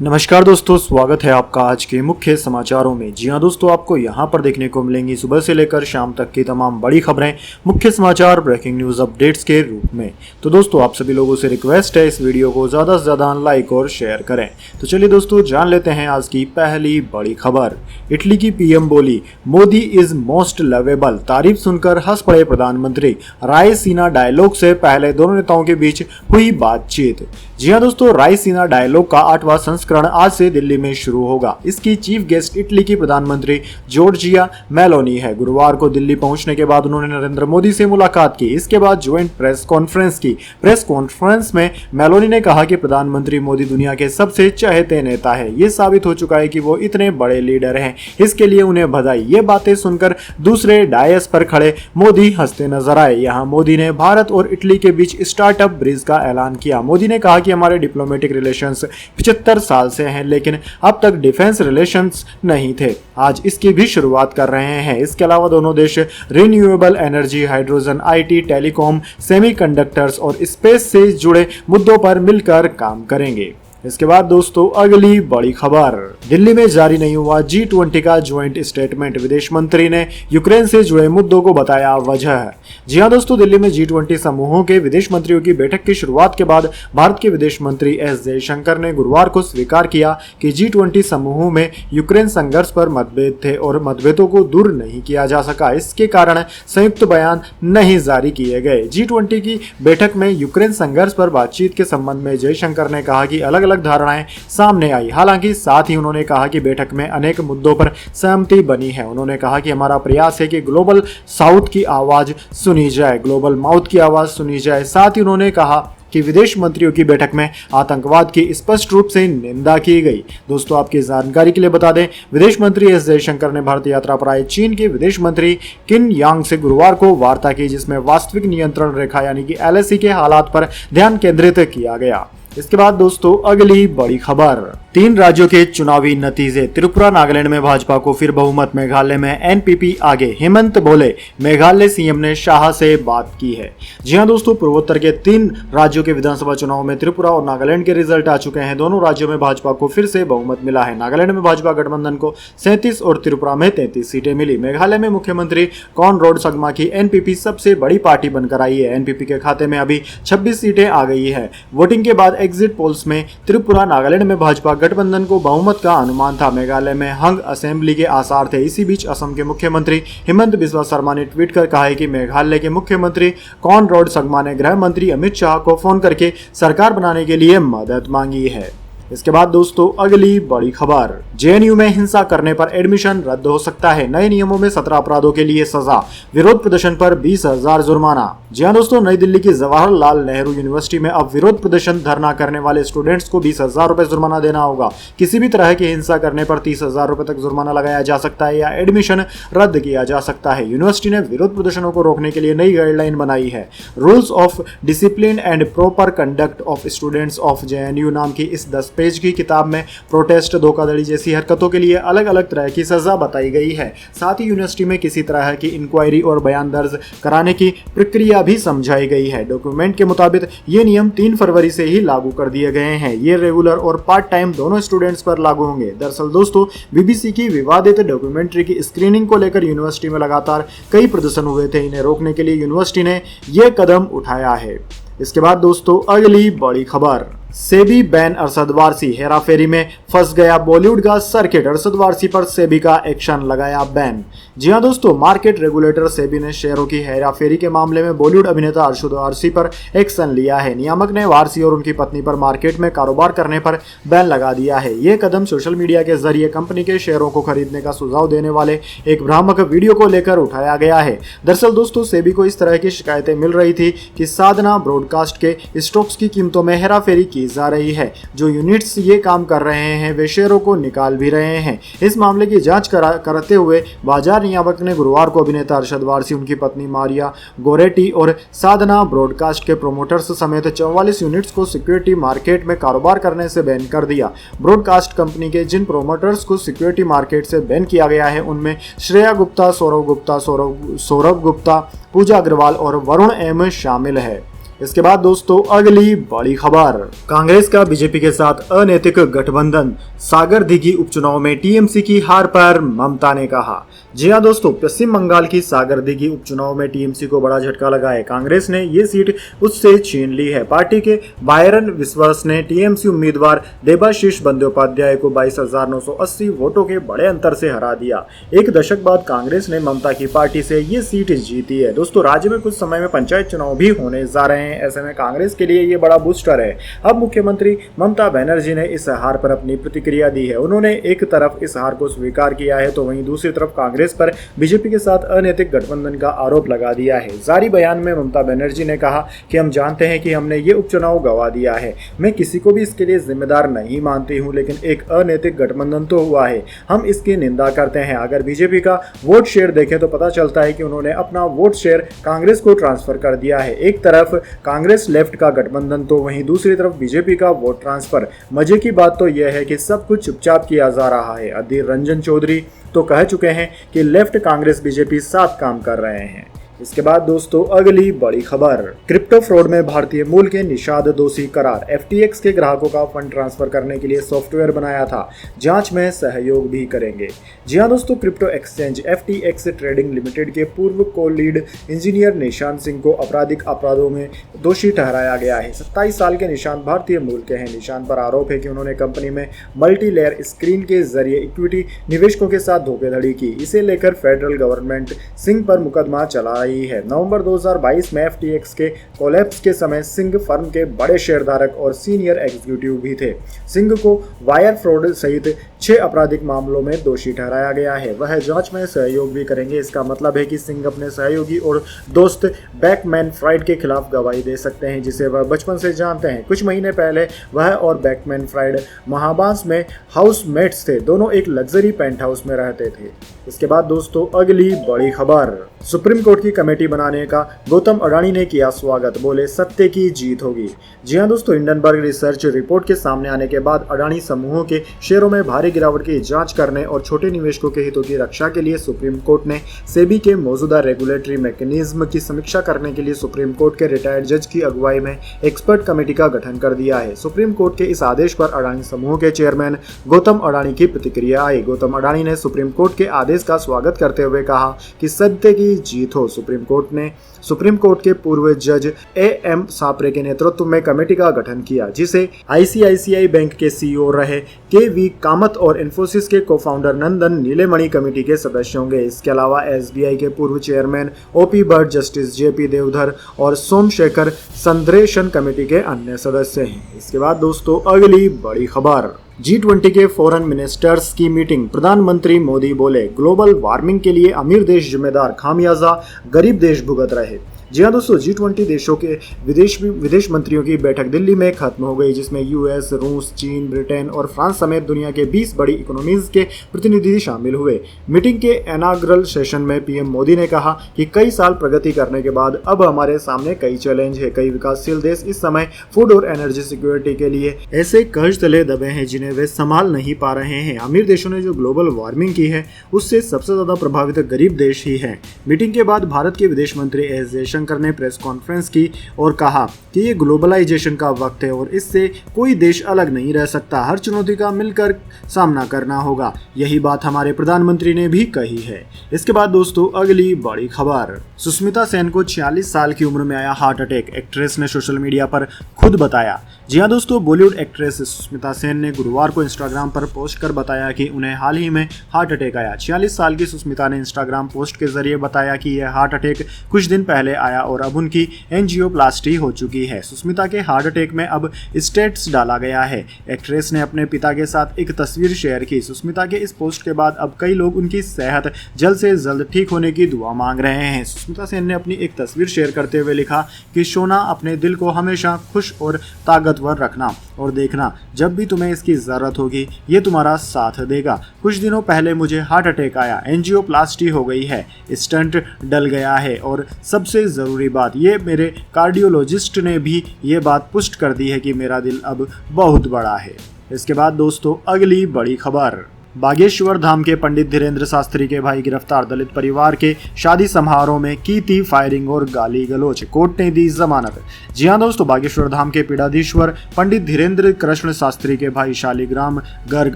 नमस्कार दोस्तों, स्वागत है आपका आज के मुख्य समाचारों में। जी हां दोस्तों, आपको यहां पर देखने को मिलेंगी सुबह से लेकर शाम तक की तमाम बड़ी खबरें मुख्य समाचार ब्रेकिंग न्यूज अपडेट्स के रूप में। तो दोस्तों, आप सभी लोगों से रिक्वेस्ट है इस वीडियो को ज़्यादा से ज़्यादा लाइक और शेयर करें। तो चलिए दोस्तों, जान लेते हैं आज की पहली बड़ी खबर। इटली की पीएम बोली, मोदी इज मोस्ट लवेबल। तारीफ सुनकर हंस पड़े प्रधानमंत्री। रायसीना डायलॉग से पहले दोनों नेताओं के बीच हुई बातचीत। जी हां दोस्तों, रायसीना डायलॉग का 8वां संस्करण आज से दिल्ली में शुरू होगा। इसकी चीफ गेस्ट इटली की प्रधानमंत्री जॉर्जिया मेलोनी है। गुरुवार को दिल्ली पहुंचने के बाद उन्होंने नरेंद्र मोदी से मुलाकात की। इसके बाद ज्वाइंट प्रेस कॉन्फ्रेंस की। प्रेस कॉन्फ्रेंस में मेलोनी ने कहा कि प्रधानमंत्री मोदी दुनिया के सबसे चहेते नेता है। ये साबित हो चुका है कि वो इतने बड़े लीडर हैं, इसके लिए उन्हें बधाई। ये बातें सुनकर दूसरे डायस पर खड़े मोदी हंसते नजर आए। यहाँ मोदी ने भारत और इटली के बीच स्टार्टअप ब्रिज का ऐलान किया। मोदी ने कहा कि हमारे डिप्लोमेटिक रिलेशंस 75 साल से हैं, लेकिन अब तक डिफेंस रिलेशंस नहीं थे। आज इसकी भी शुरुआत कर रहे हैं। इसके अलावा दोनों देश renewable energy, hydrogen, IT, telecom, semiconductors और स्पेस से जुड़े मुद्दों पर मिलकर काम करेंगे। इसके बाद दोस्तों, अगली बड़ी खबर। दिल्ली में जारी नहीं हुआ G20 का ज्वाइंट स्टेटमेंट। विदेश मंत्री ने यूक्रेन से जुड़े मुद्दों को बताया वजह। जी हां दोस्तों, दिल्ली में G20 समूहों के विदेश मंत्रियों की बैठक की शुरुआत के बाद भारत के विदेश मंत्री एस जयशंकर ने गुरुवार को स्वीकार किया कि G20 समूहों में यूक्रेन संघर्ष पर मतभेद थे और मतभेदों को दूर नहीं किया जा सका। इसके कारण संयुक्त बयान नहीं जारी किए गए। G20 की बैठक में यूक्रेन संघर्ष पर बातचीत के संबंध में जयशंकर ने कहा कि अलग अलग धारणाएं सामने आई। हालांकि साथ ही उन्होंने कहा कि बैठक में अनेक मुद्दों पर सहमति बनी है। उन्होंने कहा कि हमारा प्रयास है कि ग्लोबल साउथ की आवाज सुनी जाए, ग्लोबल माउथ की आवाज सुनी जाए। साथ ही उन्होंने कहा कि विदेश मंत्रियों की बैठक में आतंकवाद की स्पष्ट रूप से निंदा की गई। दोस्तों, आपकी जानकारी के लिए बता दें, विदेश मंत्री एस जयशंकर ने भारत यात्रा पर आए चीन के विदेश मंत्री किन यांग से गुरुवार को वार्ता की, जिसमें वास्तविक नियंत्रण रेखा यानी कि LAC के हालात पर ध्यान केंद्रित किया गया। इसके बाद दोस्तों, अगली बड़ी खबर। 3 राज्यों के चुनावी नतीजे। त्रिपुरा, नागालैंड में भाजपा को फिर बहुमत। मेघालय में NPP आगे। हेमंत बोले, मेघालय सीएम ने शाह से बात की है। जी हां दोस्तों, पूर्वोत्तर के 3 राज्यों के विधानसभा चुनाव में त्रिपुरा और नागालैंड के रिजल्ट आ चुके हैं। दोनों राज्यों में भाजपा को फिर से बहुमत मिला है। नागालैंड में भाजपा गठबंधन को 37 और त्रिपुरा में 33 सीटें मिली। मेघालय में मुख्यमंत्री कॉनराड संगमा की NPP सबसे बड़ी पार्टी बनकर आई है। NPP के खाते में अभी 26 सीटें आ गई है। वोटिंग के बाद एग्जिट पोल्स में त्रिपुरा, नागालैंड में भाजपा गठबंधन को बहुमत का अनुमान था। मेघालय में हंग असेंबली के आसार थे। इसी बीच असम के मुख्यमंत्री हिमंत बिस्वा शर्मा ने ट्वीट कर कहा है कि मेघालय के मुख्यमंत्री कॉनराड संगमा ने गृह मंत्री अमित शाह को फोन करके सरकार बनाने के लिए मदद मांगी है। इसके बाद दोस्तों, अगली बड़ी खबर। JNU में हिंसा करने पर एडमिशन रद्द हो सकता है। नए नियमों में 17 अपराधों के लिए सजा। विरोध प्रदर्शन पर 20,000 जुर्माना। जी हां दोस्तों, नई दिल्ली की जवाहरलाल नेहरू यूनिवर्सिटी में अब विरोध प्रदर्शन धरना करने वाले स्टूडेंट्स को 20,000 रुपए जुर्माना देना होगा। किसी भी तरह की हिंसा करने पर 30,000 रुपए तक जुर्माना लगाया जा सकता है या एडमिशन रद्द किया जा सकता है। यूनिवर्सिटी ने विरोध प्रदर्शनों को रोकने के लिए नई गाइडलाइन बनाई है। Rules of discipline and proper conduct of students of JNU नाम की इस 10 पेज की किताब में प्रोटेस्ट, धोखाधड़ी जैसी हरकतों के लिए अलग अलग तरह की सजा बताई गई है। साथ ही यूनिवर्सिटी में किसी तरह की इंक्वायरी और बयान दर्ज कराने की प्रक्रिया भी समझाई गई है। डॉक्यूमेंट के मुताबिक ये नियम 3 फरवरी से ही लागू कर दिए गए हैं। ये रेगुलर और पार्ट टाइम दोनों स्टूडेंट्स पर लागू होंगे। दरअसल दोस्तों, BBC की विवादित डॉक्यूमेंट्री की स्क्रीनिंग को लेकर यूनिवर्सिटी में लगातार कई प्रदर्शन हुए थे। इन्हें रोकने के लिए यूनिवर्सिटी ने यह कदम उठाया है। इसके बाद दोस्तों, अगली बड़ी खबर। सेबी बैन अरशद वारसी। हेराफेरी में फंस गया बॉलीवुड का सर्किट। अरशद वारसी पर सेबी का एक्शन, लगाया बैन। जी हां दोस्तों, मार्केट रेगुलेटर सेबी ने शेयरों की हेराफेरी के मामले में बॉलीवुड अभिनेता अरशद वारसी पर एक्शन लिया है। नियामक ने वारसी और उनकी पत्नी पर मार्केट में कारोबार करने पर बैन लगा दिया है। यह कदम सोशल मीडिया के जरिए कंपनी के शेयरों को खरीदने का सुझाव देने वाले एक भ्रामक वीडियो को लेकर उठाया गया है। दरअसल दोस्तों, सेबी को इस तरह की शिकायतें मिल रही थी कि साधना ब्रॉडकास्ट के स्टॉक्स की कीमतों में हेराफेरी की जा रही है। जो यूनिट्स ये काम कर रहे हैं वे शेयरों को निकाल भी रहे हैं। इस मामले की जांच करते हुए बाजार नियामक ने गुरुवार को अभिनेता अरशद वारसी, उनकी पत्नी मारिया गोरेटी और साधना ब्रॉडकास्ट के प्रोमोटर्स समेत 44 यूनिट्स को सिक्योरिटी मार्केट में कारोबार करने से बैन कर दिया। ब्रॉडकास्ट कंपनी के जिन प्रोमोटर्स को सिक्योरिटी मार्केट से बैन किया गया है उनमें श्रेया गुप्ता, सौरभ गुप्ता, पूजा अग्रवाल और वरुण एम शामिल है। इसके बाद दोस्तों अगली बड़ी खबर, कांग्रेस का बीजेपी के साथ अनैतिक गठबंधन, सागर दिघी उपचुनाव में टीएमसी की हार पर ममता ने कहा। जी हां दोस्तों, पश्चिम बंगाल की सागर दिघी उपचुनाव में टीएमसी को बड़ा झटका लगा है। कांग्रेस ने ये सीट उससे छीन ली है। पार्टी के बायरन विश्वास ने टीएमसी उम्मीदवार देबाशीष बंदोपाध्याय को 22,980 वोटों के बड़े अंतर से हरा दिया। एक दशक बाद कांग्रेस ने ममता की पार्टी से ये सीट जीती है। दोस्तों, राज्य में कुछ समय में पंचायत चुनाव भी होने जा रहे हैं। ऐसे में कांग्रेस के लिए ये बड़ा बूस्टर है। अब मुख्यमंत्री ममता बनर्जी ने इस हार पर अपनी प्रतिक्रिया दी है। उन्होंने एक तरफ इस हार को स्वीकार किया है तो वहीं दूसरी तरफ कांग्रेस पर बीजेपी के साथ अनैतिक गठबंधन का आरोप लगा दिया है। जारी बयान में ममता बनर्जी ने कहा कि हम जानते हैं कि हमने ये उपचुनाव गंवा दिया है। मैं किसी को भी इसके लिए जिम्मेदार नहीं मानती हूं, लेकिन एक अनैतिक गठबंधन तो हुआ है, हम इसकी निंदा करते हैं। अगर बीजेपी का वोट शेयर देखें तो पता चलता है कि उन्होंने अपना वोट शेयर कांग्रेस को ट्रांसफर कर दिया है। एक तरफ कांग्रेस लेफ्ट का गठबंधन तो वहीं दूसरी तरफ बीजेपी का वोट ट्रांसफर। मजे की बात तो यह है कि सब कुछ चुपचाप किया जा रहा है। अधीर रंजन चौधरी तो कह चुके हैं कि लेफ्ट कांग्रेस बीजेपी साथ काम कर रहे हैं। इसके बाद दोस्तों अगली बड़ी खबर, क्रिप्टो फ्रॉड में भारतीय मूल के निषाद दोषी करार। FTX के ग्राहकों का फंड ट्रांसफर करने के लिए सॉफ्टवेयर बनाया था, जांच में सहयोग भी करेंगे। जी हां दोस्तों, crypto exchange FTX trading limited के पूर्व को लीड इंजीनियर निशांत सिंह को आपराधिक अपराधों में दोषी ठहराया गया है। 27 साल के निशांत भारतीय मूल के हैं। निशांत पर आरोप है कि उन्होंने कंपनी में मल्टी लेयर स्क्रीन के जरिए इक्विटी निवेशकों के साथ धोखाधड़ी की। इसे लेकर फेडरल गवर्नमेंट सिंह पर मुकदमा चला है। नवंबर 2022 में FTX के कोलैप्स के समय सिंह फर्म के बड़े शेयरधारक और सीनियर एग्जीक्यूटिव भी थे। सिंह को वायर फ्रॉड सहित 6 आपराधिक मामलों में दोषी ठहराया गया है। वह जांच में सहयोग भी करेंगे। इसका मतलब है कि सिंह अपने सहयोगी और दोस्त बैकमैन फ्राइड के खिलाफ गवाही दे सकते हैं, जिसे वह बचपन से जानते हैं। कुछ महीने पहले वह और बैकमैन फ्राइड महाबास में हाउसमेट्स थे। दोनों एक लग्जरी पेंट हाउस में रहते थे। इसके बाद दोस्तों अगली बड़ी खबर, सुप्रीम कोर्ट की कमेटी बनाने का गौतम अडानी ने किया स्वागत, बोले सत्य की जीत होगी। जी हां दोस्तों, हिंडनबर्ग रिसर्च रिपोर्ट के सामने आने के बाद अडानी समूहों के शेयरों में भारी गिरावट की जांच करने और छोटे निवेशकों के हितों की रक्षा के लिए सुप्रीम कोर्ट ने सेबी के मौजूदा रेगुलेटरी मैकेनिज्म की समीक्षा करने के लिए सुप्रीम कोर्ट के रिटायर्ड जज की अगुवाई में एक्सपर्ट कमेटी का गठन कर दिया है। सुप्रीम कोर्ट के इस आदेश पर अडानी समूह के चेयरमैन गौतम अडानी की प्रतिक्रिया आई। गौतम अडानी ने सुप्रीम कोर्ट के आदेश का स्वागत करते हुए कहा कि सत्य की जीत हो। सुप्रीम कोर्ट ने सुप्रीम कोर्ट के पूर्व जज AM सापरे के नेतृत्व में कमेटी का गठन किया, जिसे ICICI बैंक के CEO रहे KV कामत और इन्फोसिस के को-फाउंडर नंदन नीलेमणि कमेटी के सदस्य होंगे। इसके अलावा SBI के पूर्व chairman OP Bhatt, justice JP Deodhar और सोमशेखर संद्रेशन कमेटी के अन्य सदस्य हैं। इसके बाद दोस्तों अगली बड़ी खबर, G20 के फॉरेन मिनिस्टर्स की मीटिंग, प्रधानमंत्री मोदी बोले ग्लोबल वार्मिंग के लिए अमीर देश जिम्मेदार, खामियाजा गरीब देश भुगत रहे। जी हाँ दोस्तों, G20 देशों के विदेश मंत्रियों की बैठक दिल्ली में खत्म हो गई, जिसमें US, रूस, चीन, ब्रिटेन और फ्रांस समेत दुनिया के 20 बड़ी इकोनॉमीज के प्रतिनिधि शामिल हुए। मीटिंग के इनॉग्रल सेशन में PM मोदी ने कहा कि कई साल प्रगति करने के बाद अब हमारे सामने कई चैलेंज है। कई विकासशील देश इस समय फूड और एनर्जी सिक्योरिटी के लिए ऐसे कर्ज तले दबे हैं जिन्हें वे संभाल नहीं पा रहे हैं। अमीर देशों ने जो ग्लोबल वार्मिंग की है उससे सबसे ज्यादा प्रभावित गरीब देश ही है। मीटिंग के बाद भारत के विदेश मंत्री एस जयशंकर ने प्रेस कॉन्फ्रेंस की और कहा कि ये ग्लोबलाइजेशन का वक्त है और इससे कोई देश अलग नहीं रह सकता। हर चुनौती का मिलकर सामना करना होगा। यही बात हमारे प्रधानमंत्री ने भी कही है। इसके बाद दोस्तों अगली बड़ी खबर, सुष्मिता सेन को 46 साल की उम्र में आया हार्ट अटैक, एक्ट्रेस ने सोशल मीडिया पर खुद बताया। जी हाँ दोस्तों, बॉलीवुड एक्ट्रेस सुष्मिता सेन ने गुरुवार को इंस्टाग्राम पर पोस्ट कर बताया कि उन्हें हाल ही में हार्ट अटैक आया। 46 साल की सुष्मिता ने इंस्टाग्राम पोस्ट के जरिए बताया कि यह हार्ट अटैक कुछ दिन पहले आया और अब उनकी एंजियोप्लास्टी हो चुकी है। सुष्मिता के हार्ट अटैक में अब स्टेट्स डाला गया है। एक्ट्रेस ने अपने पिता के साथ एक तस्वीर शेयर की। सुष्मिता के इस पोस्ट के बाद अब कई लोग उनकी सेहत जल्द से जल्द ठीक होने की दुआ मांग रहे हैं। सुष्मिता सेन ने अपनी एक तस्वीर शेयर करते हुए लिखा कि सोना, अपने दिल को हमेशा खुश और ताकतवर रखना और देखना जब भी तुम्हें इसकी जरूरत होगी ये तुम्हारा साथ देगा। कुछ दिनों पहले मुझे हार्ट अटैक आया, एंजियोप्लास्टी हो गई है, स्टंट डल गया है और सबसे जरूरी बात ये मेरे कार्डियोलॉजिस्ट ने भी ये बात पुष्ट कर दी है कि मेरा दिल अब बहुत बड़ा है। इसके बाद दोस्तों अगली बड़ी खबर, बागेश्वर धाम के पंडित धीरेन्द्र शास्त्री के भाई गिरफ्तार, दलित परिवार के शादी समारोह में की थी फायरिंग और गाली गलौज, कोर्ट ने दी जमानत। जी हां दोस्तों, बागेश्वर धाम के पीठाधीश्वर पंडित धीरेन्द्र कृष्ण शास्त्री के भाई शालिग्राम गर्ग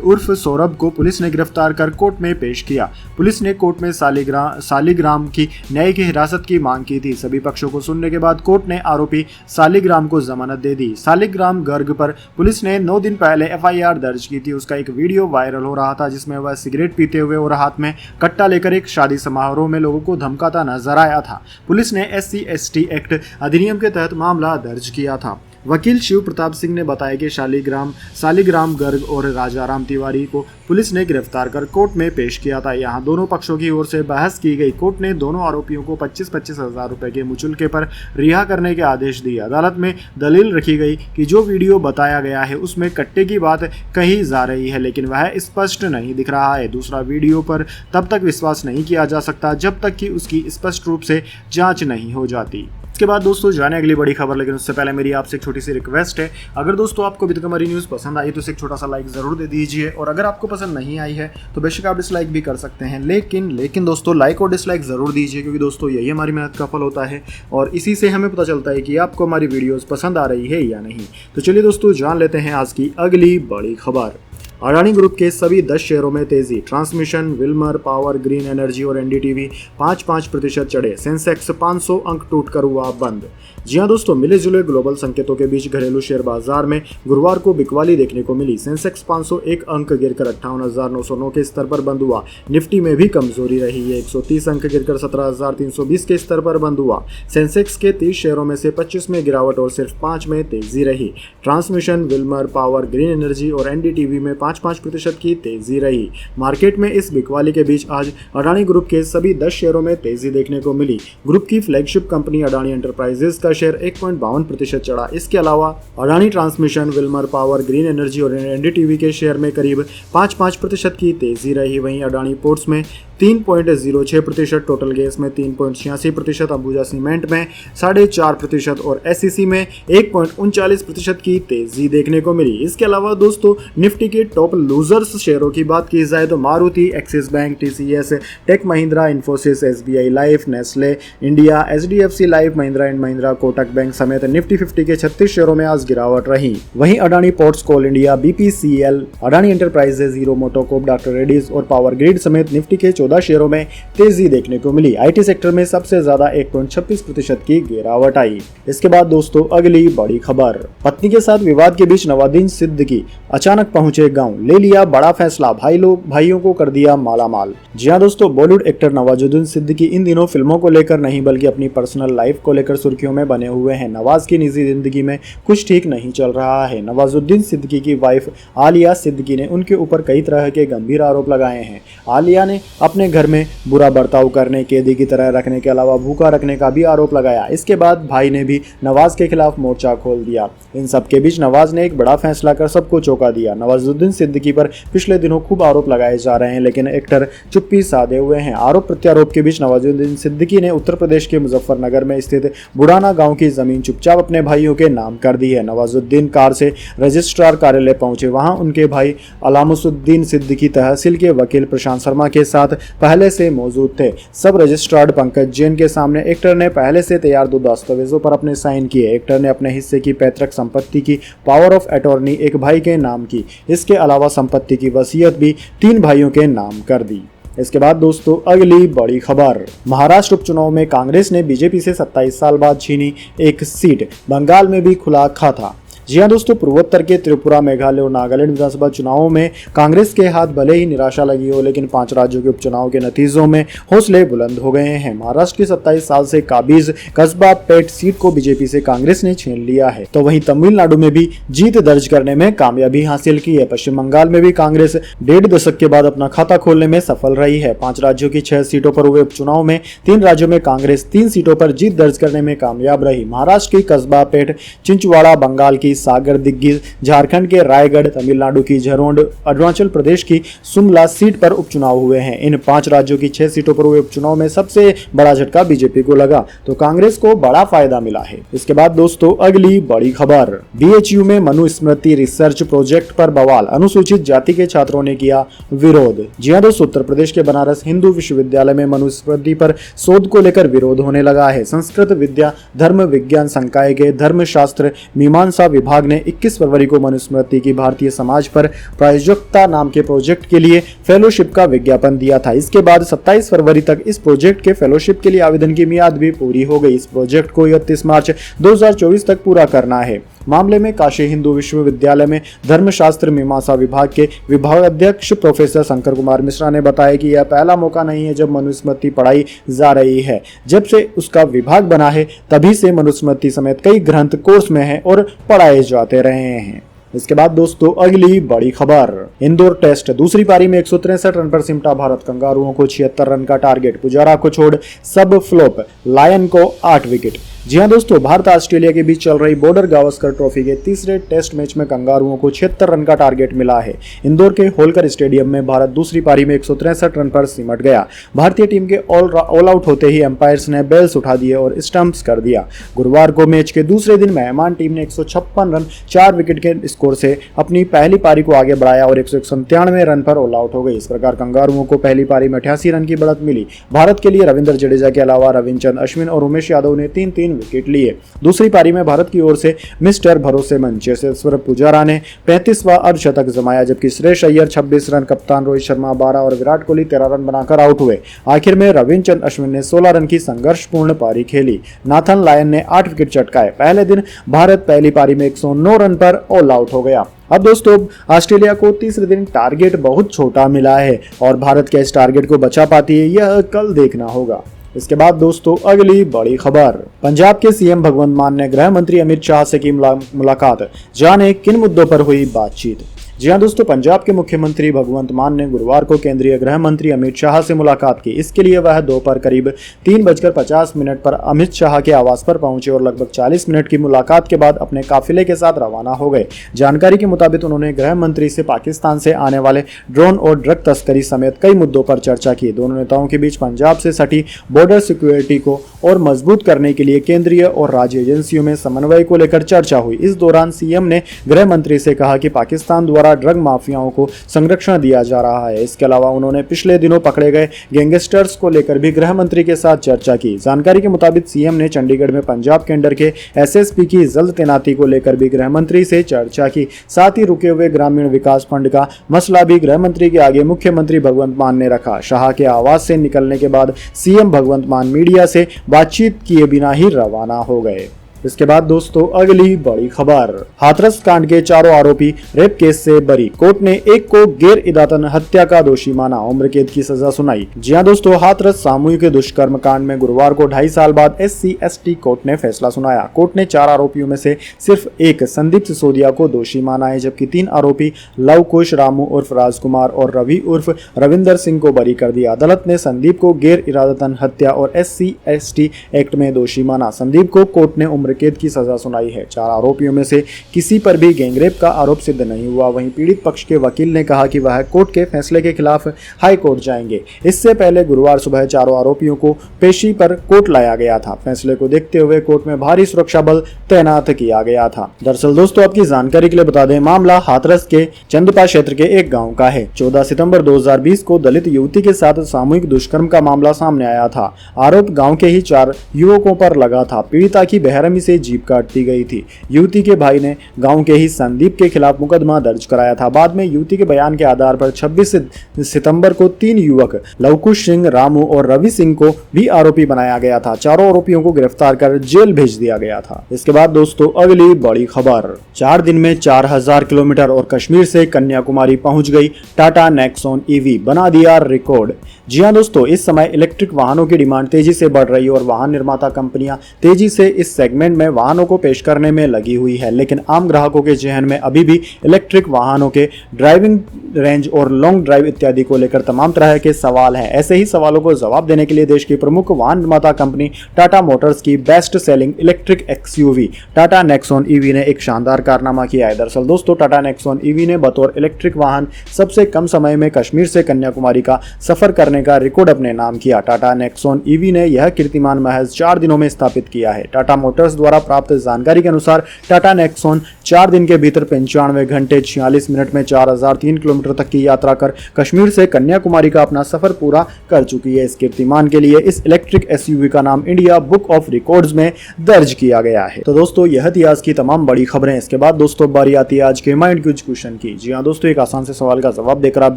उर्फ सौरभ को पुलिस ने गिरफ्तार कर कोर्ट में पेश किया। पुलिस ने कोर्ट में शालिग्राम की न्यायिक हिरासत की मांग की थी। सभी पक्षों को सुनने के बाद कोर्ट ने आरोपी शालिग्राम को जमानत दे दी। शालिग्राम गर्ग पर पुलिस ने 9 दिन पहले FIR दर्ज की थी। उसका एक वीडियो वायरल हो रहा था जिसमें वह सिगरेट पीते हुए और हाथ में कट्टा लेकर एक शादी समारोह में लोगों को धमकाता नजर आया था। पुलिस ने SC/ST एक्ट अधिनियम के तहत मामला दर्ज किया था। वकील शिव प्रताप सिंह ने बताया कि शालिग्राम गर्ग और राजाराम तिवारी को पुलिस ने गिरफ्तार कर कोर्ट में पेश किया था। यहां दोनों पक्षों की ओर से बहस की गई। कोर्ट ने दोनों आरोपियों को 25-25 हज़ार रुपए के मुचलके पर रिहा करने के आदेश दिए। अदालत में दलील रखी गई कि जो वीडियो बताया गया है उसमें कट्टे की बात कही जा रही है, लेकिन वह स्पष्ट नहीं दिख रहा है। दूसरा वीडियो पर तब तक विश्वास नहीं किया जा सकता जब तक कि उसकी स्पष्ट रूप से जांच नहीं हो जाती। इसके बाद दोस्तों जाने अगली बड़ी खबर, लेकिन उससे पहले मेरी आपसे एक छोटी सी रिक्वेस्ट है। अगर दोस्तों आपको अभी तक हमारी न्यूज़ पसंद आई तो इसे एक छोटा सा लाइक ज़रूर दे दीजिए, और अगर आपको पसंद नहीं आई है तो बेशक आप डिसलाइक भी कर सकते हैं, लेकिन दोस्तों लाइक और डिसलाइक ज़रूर दीजिए, क्योंकि दोस्तों यही हमारी मेहनत का फल होता है और इसी से हमें पता चलता है कि आपको हमारी वीडियोज़ पसंद आ रही है या नहीं। तो चलिए दोस्तों जान लेते हैं आज की अगली बड़ी खबर। अडानी ग्रुप के सभी 10 शेयरों में तेजी, transmission, Wilmer power, green energy और NDTV 5-5% चढ़े। सेंसेक्स 500 अंक टूटकर हुआ बंद। जी हां दोस्तों, मिले जुले ग्लोबल संकेतों के बीच घरेलू शेयर बाजार में गुरुवार को बिकवाली देखने को मिली। सेंसेक्स 501 अंक गिरकर 58,909 के स्तर पर बंद हुआ। निफ्टी में भी कमजोरी रही है, 130 अंक गिरकर 17,320 के स्तर पर बंद हुआ। सेंसेक्स के 30 शेयरों में से 25 में गिरावट और सिर्फ 5 में तेजी रही। Transmission, Wilmer power, green energy और NDTV में 5-5% की तेजी रही। मार्केट में इस बिकवाली के बीच आज अडानी ग्रुप के सभी 10 शेयरों में तेजी देखने को मिली। ग्रुप की फ्लैगशिप कंपनी अडानी एंटरप्राइजेज का शेयर 1.52% चढ़ा। इसके अलावा Adani transmission, Wilmer power, green energy और NDTV के शेयर में करीब 5-5% की तेजी रही। वहीं अडानी पोर्ट्स में 3.06%, टोटल गैस में 3.86%, अंबुजा सीमेंट में 4.5% और SCC में 1.39% की तेजी देखने को मिली। इसके अलावा दोस्तों निफ्टी के टॉप लूजर्स शेयरों की बात की जाए तो Maruti, Axis bank, TCS, Tech Mahindra, Infosys, SBI life, Nestle India, HDFC life, Mahindra and Mahindra, Kotak bank समेत निफ्टी 50 के 36 शेयरों में आज गिरावट रही। वहीं Adani ports, Coal India, BPCL, Adani enterprises, Hero MotoCorp, doctor Reddy's और पावर ग्रिड समेत निफ्टी के 14 शेयरों में तेजी देखने को मिली। IT सेक्टर में सबसे ज्यादा 1.26% की गिरावट आई। इसके बाद दोस्तों अगली बड़ी खबर, पत्नी के साथ विवाद के बीच नवाजुद्दीन सिद्दीकी अचानक पहुंचे गांव, ले लिया बड़ा फैसला, भाइयों को कर दिया मालामाल। जी हां दोस्तों, बॉलीवुड एक्टर नवाजुद्दीन सिद्दीकी इन दिनों फिल्मों को लेकर नहीं बल्कि अपनी पर्सनल लाइफ को लेकर सुर्खियों में बने हुए हैं। नवाज की निजी जिंदगी में कुछ ठीक नहीं चल रहा है। नवाजुद्दीन सिद्दीकी की वाइफ आलिया सिद्दीकी ने उनके ऊपर कई तरह के गंभीर आरोप लगाए हैं। आलिया ने अपने घर में बुरा बर्ताव करने, कैदी की तरह रखने के अलावा भूखा रखने का भी आरोप लगाया। इसके बाद भाई ने भी नवाज के खिलाफ मोर्चा खोल दिया। इन सब के बीच नवाज ने एक बड़ा फैसला कर सबको चौंका दिया। नवाजुद्दीन सिद्दीकी पर पिछले दिनों खूब आरोप लगाए जा रहे हैं, लेकिन एक्टर चुप्पी साधे हुए हैं। आरोप प्रत्यारोप के बीच नवाजुद्दीन सिद्दीकी ने उत्तर प्रदेश के मुजफ्फरनगर में स्थित बुढ़ाना गांव की जमीन चुपचाप अपने भाइयों के नाम कर दी है। नवाजुद्दीन कार से रजिस्ट्रार कार्यालय पहुंचे। वहां उनके भाई अलामुद्दीन सिद्दीकी तहसील के वकील प्रशांत शर्मा के साथ पहले से मौजूद थे। सब रजिस्ट्रार पंकज जैन के सामने एक्टर ने पहले से तैयार 2 दस्तावेजों पर अपने साइन किए। एक्टर ने अपने हिस्से की पैतृक संपत्ति की पावर ऑफ अटॉर्नी एक भाई के नाम की। इसके अलावा संपत्ति की वसीयत भी 3 भाइयों के नाम कर दी। इसके बाद दोस्तों अगली बड़ी खबर, महाराष्ट्र उपचुनाव में कांग्रेस ने बीजेपी से 27 साल बाद छीनी एक सीट, बंगाल में भी खुला खाता। जी हां दोस्तों, पूर्वोत्तर के त्रिपुरा, मेघालय और नागालैंड विधानसभा चुनावों में कांग्रेस के हाथ भले ही निराशा लगी हो, लेकिन 5 राज्यों के उपचुनाव के नतीजों में हौसले बुलंद हो गए हैं। महाराष्ट्र की 27 साल से काबिज कस्बा पेट सीट को बीजेपी से कांग्रेस ने छीन लिया है। तो वहीं तमिलनाडु में भी जीत दर्ज करने में कामयाबी हासिल की है। पश्चिम बंगाल में भी कांग्रेस 1.5 दशक के बाद अपना खाता खोलने में सफल रही है। 5 राज्यों की 6 सीटों पर हुए उपचुनाव में 3 राज्यों में कांग्रेस 3 सीटों पर जीत दर्ज करने में कामयाब रही। महाराष्ट्र की कस्बा पेट, चिंचवाड़ा, बंगाल की की सागर दिग्गी, झारखंड के रायगढ़, तमिलनाडु की झरोंड, अरुणाचल प्रदेश की सुमला सीट पर उपचुनाव हुए हैं। इन 5 राज्यों की 6 सीटों पर हुए उपचुनाव में सबसे बड़ा झटका बीजेपी को लगा, तो कांग्रेस को बड़ा फायदा मिला है। इसके बाद दोस्तों अगली बड़ी खबर, बीएचयू में मनुस्मृति रिसर्च प्रोजेक्ट पर बवाल, अनुसूचित जाति के छात्रों ने किया विरोध। जी हां दोस्तों, उत्तर प्रदेश के बनारस हिंदू विश्वविद्यालय में मनुस्मृति पर शोध को लेकर विरोध होने लगा है। संस्कृत विद्या धर्म विज्ञान संकाय के धर्मशास्त्र मीमांसा विभाग ने 21 फरवरी को मनुस्मृति की भारतीय समाज पर प्रायोजकता नाम के प्रोजेक्ट के लिए फेलोशिप का विज्ञापन दिया था। इसके बाद 27 फरवरी तक इस प्रोजेक्ट के फेलोशिप के लिए आवेदन की मियाद भी पूरी हो गई। इस प्रोजेक्ट को 31 मार्च 2024 तक पूरा करना है। मामले में काशी हिंदू विश्वविद्यालय में धर्मशास्त्र मीमांसा विभाग के विभागाध्यक्ष प्रोफेसर शंकर कुमार मिश्रा ने बताया कि यह पहला मौका नहीं है जब मनुस्मृति पढ़ाई जा रही है। जब से उसका विभाग बना है तभी से मनुस्मृति समेत कई ग्रंथ कोर्स में हैं और पढ़ाए जाते रहे हैं। इसके बाद दोस्तों अगली बड़ी खबर, इंदौर टेस्ट दूसरी पारी में 163 रन पर सिमटा भारत, कंगारुओं को 76 रन का टारगेट, पुजारा को छोड़ सब फ्लॉप, लायन को 8 विकेट। जी हां दोस्तों, भारत ऑस्ट्रेलिया के बीच चल रही बॉर्डर गावस्कर ट्रॉफी के तीसरे टेस्ट मैच में कंगारुओं को 76 रन का टारगेट मिला है। इंदौर के होलकर स्टेडियम में भारत दूसरी पारी में 163 रन पर सिमट गया। भारतीय टीम के ऑल आउट होते ही एम्पायर्स ने बेल्स उठा दिए और स्टंप्स कर दिया। गुरुवार को मैच के दूसरे दिन मेहमान टीम ने 156 रन 4 विकेट के स्कोर से अपनी पहली पारी को आगे बढ़ाया और 197 रन पर ऑल आउट हो गई। इस प्रकार कंगारुओं को पहली पारी में 88 रन की बढ़त मिली। भारत के लिए रविंद्र जडेजा के अलावा रविचंद्रन अश्विन और उमेश यादव ने 3-3 विकेट लिए। दूसरी पारी में भारत की ओर से मिस्टर भरोसेमंद चेतेश्वर पुजारा ने 35वां अर्धशतक जमाया, जबकि श्रेयस अय्यर 26 रन, कप्तान रोहित शर्मा 12 और विराट कोहली 13 रन बनाकर आउट हुए। आखिर में रविचंद्रन अश्विन ने 16 रन की संघर्षपूर्ण पारी खेली। नाथन लायन ने 8 विकेट चटकाए। पहले दिन भारत पहली पारी में 109 रन पर ऑल आउट हो गया। अब दोस्तों ऑस्ट्रेलिया को तीसरे दिन टारगेट बहुत छोटा मिला है और भारत क्या इस टारगेट को बचा पाती है, यह कल देखना होगा। इसके बाद दोस्तों अगली बड़ी खबर, पंजाब के सीएम भगवंत मान ने गृह मंत्री अमित शाह से की मुलाकात, जाने किन मुद्दों पर हुई बातचीत। जी हां दोस्तों, पंजाब के मुख्यमंत्री भगवंत मान ने गुरुवार को केंद्रीय गृह मंत्री अमित शाह से मुलाकात की। इसके लिए वह दोपहर करीब 3:50 पर अमित शाह के आवास पर पहुंचे और लगभग 40 मिनट की मुलाकात के बाद अपने काफिले के साथ रवाना हो गए। जानकारी के मुताबिक उन्होंने गृह मंत्री से पाकिस्तान से आने वाले ड्रोन और ड्रग तस्करी समेत कई मुद्दों पर चर्चा की। दोनों नेताओं के बीच पंजाब से सटी बॉर्डर सिक्योरिटी को और मजबूत करने के लिए केंद्रीय और राज्य एजेंसियों में समन्वय को लेकर चर्चा हुई। इस दौरान सीएम ने गृह मंत्री से कहा कि पाकिस्तान द्वारा ड्रग माफियाओं को संरक्षण दिया जा रहा है। इसके अलावा उन्होंने पिछले दिनों पकड़े गए गैंगस्टर्स को लेकर भी गृह मंत्री के साथ चर्चा की। जानकारी के मुताबिक सीएम ने चंडीगढ़ में पंजाब के अंडर के एसएसपी की जल्द तैनाती को लेकर भी गृह मंत्री से चर्चा की। साथ ही रुके हुए ग्रामीण विकास फंड का मसला भी गृह मंत्री के आगे मुख्यमंत्री भगवंत मान ने रखा। शाह के आवास से निकलने के बाद सीएम भगवंत मान मीडिया से बातचीत किए बिना ही रवाना हो गए। इसके बाद दोस्तों अगली बड़ी खबर, हाथरस कांड के चारों आरोपी रेप केस से बरी, कोर्ट ने एक को गैर इरादतन हत्या का दोषी माना, उम्र कैद की सजा सुनाई। जी हां दोस्तों, हाथरस सामूहिक दुष्कर्म कांड में गुरुवार को 2.5 साल बाद SC/ST कोर्ट ने फैसला सुनाया। कोर्ट ने 4 आरोपियों में से सिर्फ एक संदीप सिसोदिया को दोषी माना है, जबकि 3 आरोपी लव कुश, रामू उर्फ राजकुमार और रवि उर्फ रविंदर सिंह को बरी कर दिया। अदालत ने संदीप को गैर इरादतन हत्या और SC/ST एक्ट में दोषी माना। संदीप को कोर्ट ने उम्र कैद की सजा सुनाई है। 4 आरोपियों में से किसी पर भी गैंगरेप का आरोप सिद्ध नहीं हुआ। वहीं पीड़ित पक्ष के वकील ने कहा कि वह कोर्ट के फैसले के खिलाफ हाई कोर्ट जाएंगे। इससे पहले गुरुवार सुबह चारों आरोपियों को पेशी पर कोर्ट लाया गया था। फैसले को देखते हुए कोर्ट में भारी सुरक्षा बल तैनात किया गया था। दरअसल दोस्तों आपकी जानकारी के लिए बता दें, मामला हाथरस के चंदपा क्षेत्र के एक गाँव का है। 14 सितंबर 2020 को दलित युवती के साथ सामूहिक दुष्कर्म का मामला सामने आया था। आरोप गाँव के ही 4 युवकों पर लगा था। पीड़िता की बेरहमी से जीप काट दी गई थी। युवती के भाई ने गांव के ही संदीप के खिलाफ मुकदमा दर्ज कराया था। बाद में युवती के बयान के आधार पर 26 सितंबर को 3 युवक लवकुश सिंह, रामू और रवि सिंह को भी आरोपी बनाया गया था। चारों आरोपियों को गिरफ्तार कर जेल भेज दिया गया था। इसके बाद दोस्तों अगली बड़ी खबर, 4 दिन में 4000 किलोमीटर और कश्मीर से कन्याकुमारी पहुंच गई टाटा नेक्सॉन EV, बना दिया रिकॉर्ड। जी हां दोस्तों, इस समय इलेक्ट्रिक वाहनों की डिमांड तेजी से बढ़ रही है और वाहन निर्माता कंपनियां तेजी से इस सेगमेंट सेगमेंट में वाहनों को पेश करने में लगी हुई है, लेकिन आम ग्राहकों के जहन में अभी भी इलेक्ट्रिक वाहनों के ड्राइविंग रेंज और लॉन्ग ड्राइव इत्यादि को लेकर तमाम तरह के सवाल हैं। ऐसे ही सवालों को जवाब देने के लिए देश की प्रमुख वाहन निर्माता कंपनी टाटा मोटर्स की best selling electric XUV Tata Nexon EV ने एक शानदार कारनामा किया है। दरअसल दोस्तों, टाटा नेक्सॉन ईवी ने बतौर इलेक्ट्रिक वाहन सबसे कम समय में कश्मीर से कन्याकुमारी का सफर करने का रिकॉर्ड अपने नाम किया। टाटा नेक्सॉन ईवी ने यह कीर्तिमान महज 4 दिनों में स्थापित किया है। टाटा मोटर्स द्वारा प्राप्त जानकारी के अनुसार टाटा नेक्सॉन 4 दिन के भीतर 95 घंटे 46 मिनट में 4003 किलोमीटर तक की यात्रा कर कश्मीर से कन्याकुमारी का अपना सफर पूरा कर चुकी है। इस कीर्तिमान के लिए इस इलेक्ट्रिक एसयूवी का नाम इंडिया बुक ऑफ रिकॉर्ड्स में दर्ज किया गया है। तो दोस्तों, यह थी आज की तमाम बड़ी खबरें। इसके बाद दोस्तों बारी आती है आज के माइंड क्विज क्वेश्चन की। जी हाँ दोस्तों, एक आसान से सवाल का जवाब देकर आप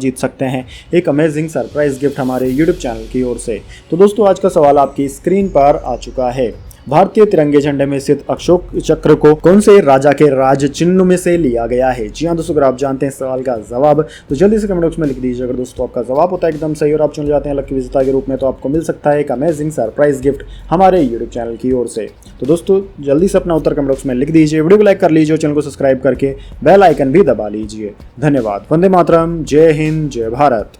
जीत सकते हैं एक अमेजिंग सरप्राइज गिफ्ट हमारे यूट्यूब चैनल की ओर से। तो दोस्तों, आज का सवाल आपकी स्क्रीन पर आ चुका है। भारतीय तिरंगे झंडे में स्थित अशोक चक्र को कौन से राजा के राज चिन्ह में से लिया गया है? जी हाँ दोस्तों, अगर आप जानते हैं सवाल का जवाब तो जल्दी से कमेंट बॉक्स में लिख दीजिए। अगर दोस्तों आपका जवाब होता है एकदम सही और आप चुन जाते हैं लकी विजेता के रूप में, तो आपको मिल सकता है एक अमेजिंग सरप्राइज गिफ्ट हमारे यूट्यूब चैनल की ओर से। तो दोस्तों जल्दी से अपना उत्तर कमेंट बॉक्स में लिख दीजिए, वीडियो को लाइक कर लीजिए और चैनल को सब्सक्राइब करके बेल आइकन भी दबा लीजिए। धन्यवाद। वंदे मातरम। जय हिंद, जय भारत।